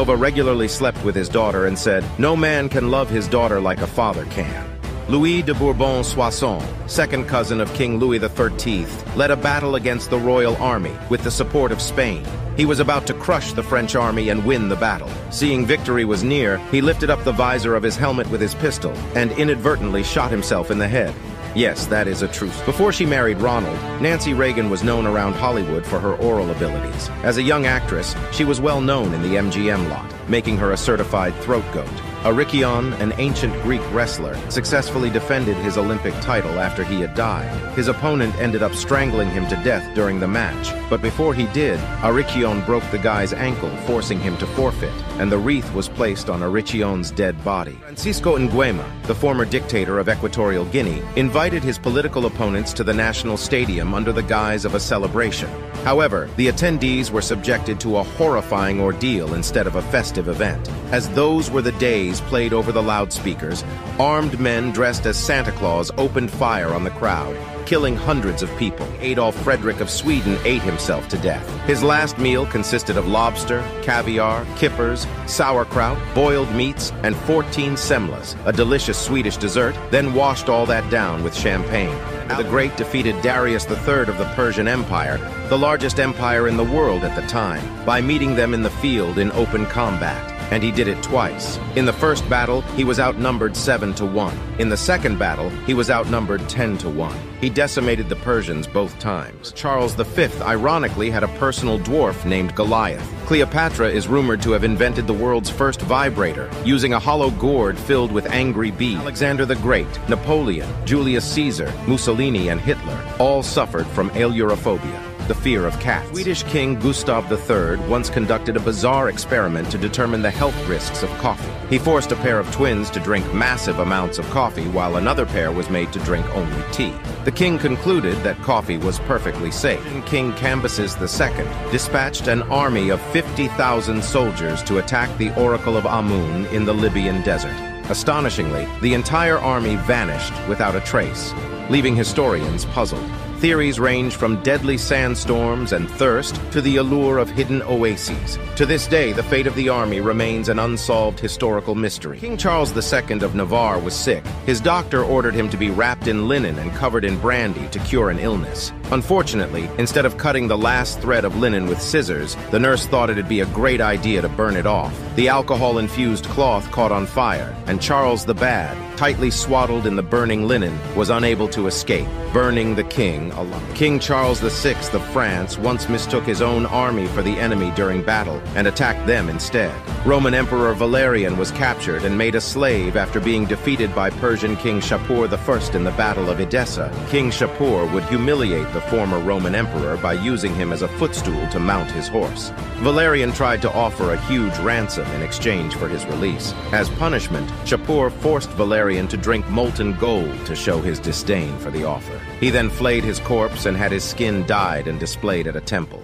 Nova regularly slept with his daughter and said, "No man can love his daughter like a father can." Louis de Bourbon-Soissons, second cousin of King Louis XIII, led a battle against the royal army with the support of Spain. He was about to crush the French army and win the battle. Seeing victory was near, he lifted up the visor of his helmet with his pistol and inadvertently shot himself in the head. Yes, that is a truth. Before she married Ronald, Nancy Reagan was known around Hollywood for her oral abilities. As a young actress, she was well known in the MGM lot, making her a certified throat goat. Arikion, an ancient Greek wrestler, successfully defended his Olympic title after he had died. His opponent ended up strangling him to death during the match, but before he did, Arikion broke the guy's ankle, forcing him to forfeit, and the wreath was placed on Arikion's dead body. Francisco Nguema, the former dictator of Equatorial Guinea, invited his political opponents to the national stadium under the guise of a celebration. However, the attendees were subjected to a horrifying ordeal instead of a festive event. As those were the days played over the loudspeakers, armed men dressed as Santa Claus opened fire on the crowd, killing hundreds of people. Adolf Frederick of Sweden ate himself to death. His last meal consisted of lobster, caviar, kippers, sauerkraut, boiled meats, and 14 semlas, a delicious Swedish dessert, then washed all that down with champagne. The Great defeated Darius III of the Persian Empire, the largest empire in the world at the time, by meeting them in the field in open combat. And he did it twice. In the first battle, he was outnumbered 7-1. In the second battle, he was outnumbered 10-1. He decimated the Persians both times. Charles V, ironically, had a personal dwarf named Goliath. Cleopatra is rumored to have invented the world's first vibrator, using a hollow gourd filled with angry bees. Alexander the Great, Napoleon, Julius Caesar, Mussolini, and Hitler all suffered from ailurophobia, the fear of cats. Swedish King Gustav III once conducted a bizarre experiment to determine the health risks of coffee. He forced a pair of twins to drink massive amounts of coffee while another pair was made to drink only tea. The king concluded that coffee was perfectly safe. King Cambyses II dispatched an army of 50,000 soldiers to attack the Oracle of Amun in the Libyan desert. Astonishingly, the entire army vanished without a trace, leaving historians puzzled. Theories range from deadly sandstorms and thirst to the allure of hidden oases. To this day, the fate of the army remains an unsolved historical mystery. King Charles II of Navarre was sick. His doctor ordered him to be wrapped in linen and covered in brandy to cure an illness. Unfortunately, instead of cutting the last thread of linen with scissors, the nurse thought it'd be a great idea to burn it off. The alcohol-infused cloth caught on fire, and Charles the Bad, tightly swaddled in the burning linen, was unable to escape, burning the king alive. King Charles VI of France once mistook his own army for the enemy during battle and attacked them instead. Roman Emperor Valerian was captured and made a slave after being defeated by Persian King Shapur I in the Battle of Edessa. King Shapur would humiliate the former Roman emperor by using him as a footstool to mount his horse. Valerian tried to offer a huge ransom in exchange for his release. As punishment, Shapur forced Valerian to drink molten gold to show his disdain for the offer. He then flayed his corpse and had his skin dyed and displayed at a temple.